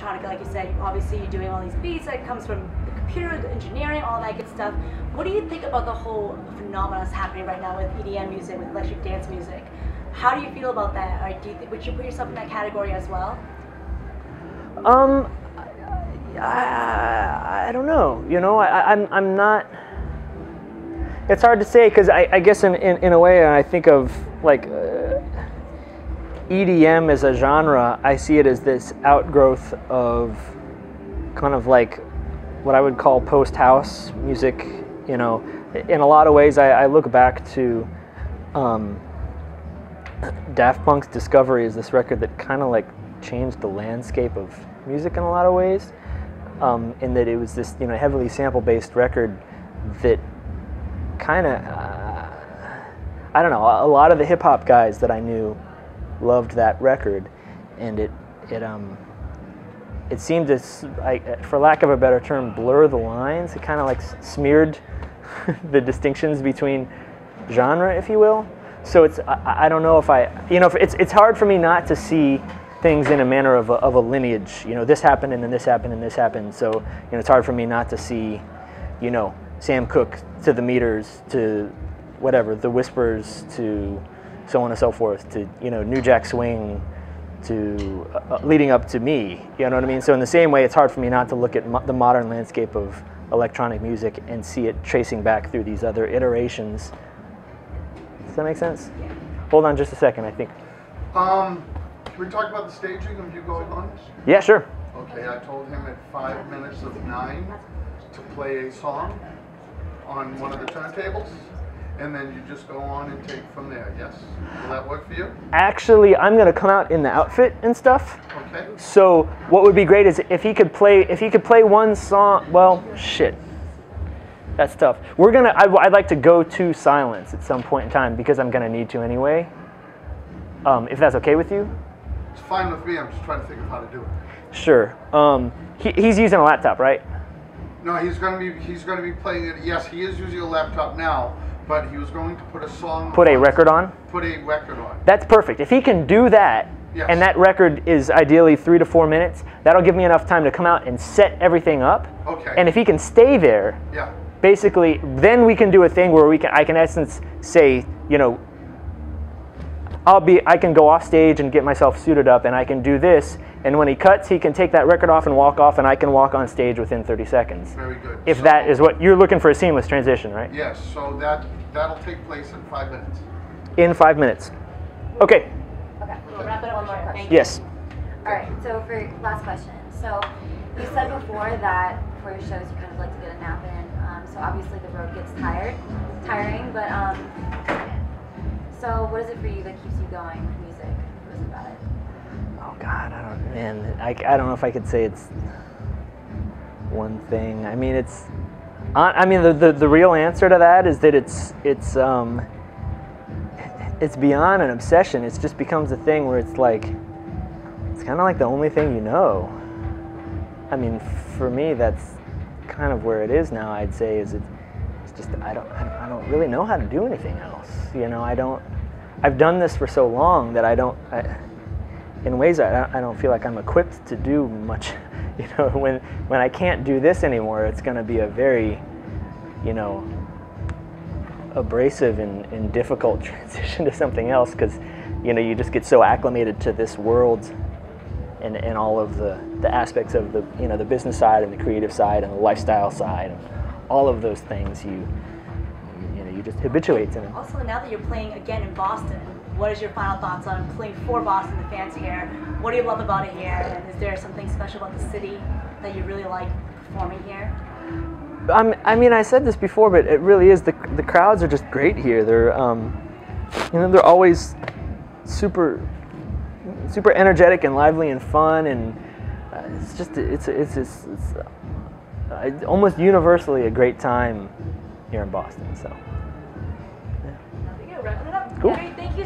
electronica, like you said, obviously you're doing all these beats that comes from the computer, the engineering, all that good stuff. What do you think about the whole phenomenon that's happening right now with EDM music, with electric dance music? How do you feel about that? Or do you think, would you put yourself in that category as well? I don't know. You know, I'm not. It's hard to say because I guess in a way I think of like EDM as a genre. I see it as this outgrowth of kind of like what I would call post-house music. You know, in a lot of ways I look back to Daft Punk's Discovery as this record that kind of like changed the landscape of music in a lot of ways, in that it was this, you know, heavily sample-based record that kind of, I don't know, a lot of the hip-hop guys that I knew loved that record, and it seemed to, for lack of a better term, blur the lines. It kind of like smeared the distinctions between genre, if you will. So it's, I don't know if you know, it's hard for me not to see things in a manner of a lineage. You know, this happened and then this happened and this happened. So, you know, it's hard for me not to see, you know, Sam Cooke to the Meters to whatever, the Whispers to so on and so forth to, you know, New Jack Swing to leading up to me. You know what I mean? So in the same way, it's hard for me not to look at the modern landscape of electronic music and see it tracing back through these other iterations. Does that make sense? Yeah. Hold on just a second, I think. Can we talk about the staging of you going on? Yeah, sure. Okay, I told him at 5 minutes of 9 to play a song on one of the turntables, and then you just go on and take from there, yes? Will that work for you? Actually, I'm going to come out in the outfit and stuff. Okay. So what would be great is if he could play one song, well, shit. That's tough. I'd like to go to silence at some point in time because I'm going to need to anyway. If that's okay with you? It's fine with me. I'm just trying to think of how to do it. Sure. He's using a laptop, right? No, he's going to be playing it. Yes, he is using a laptop now, but he was going to put a song. Put a record on? Put a record on. That's perfect. If he can do that, yes, and that record is ideally 3 to 4 minutes, that'll give me enough time to come out and set everything up. Okay. And if he can stay there, yeah, basically, then we can do a thing where I can in essence say, you know, I can go off stage and get myself suited up and I can do this, and when he cuts, he can take that record off and walk off, and I can walk on stage within 30 seconds. Very good. If that is what you're looking for, a seamless transition, right? Yes, so that'll take place in 5 minutes. In 5 minutes. Okay. Okay, we'll wrap it up with one more question. Yes. All right, so for last question. So you said before that for your shows you kind of like to get a nap in. So obviously the road gets tiring, but so what is it for you that keeps you going with music? What is it about it? Oh God, I don't know if I could say it's one thing. I mean, the real answer to that is that it's beyond an obsession. It just becomes a thing where it's like, it's kind of like the only thing you know. I mean, for me, that's kind of where it is now. I'd say it's just I don't really know how to do anything else. You know, I've done this for so long that in ways I don't feel like I'm equipped to do much. You know, when I can't do this anymore, it's going to be a very, you know, abrasive and difficult transition to something else, because, you know, you just get so acclimated to this world and all of the aspects of the, you know, the business side and the creative side and the lifestyle side and all of those things you just habituate to them. Also, now that you're playing again in Boston, what is your final thoughts on playing for Boston, the fans here? What do you love about it here? And is there something special about the city that you really like performing here? I mean, I said this before, but it really is, the crowds are just great here. They're, you know, they're always super energetic and lively and fun, and it's almost universally a great time here in Boston. So, Wrapping it up. cool. Great, thank you.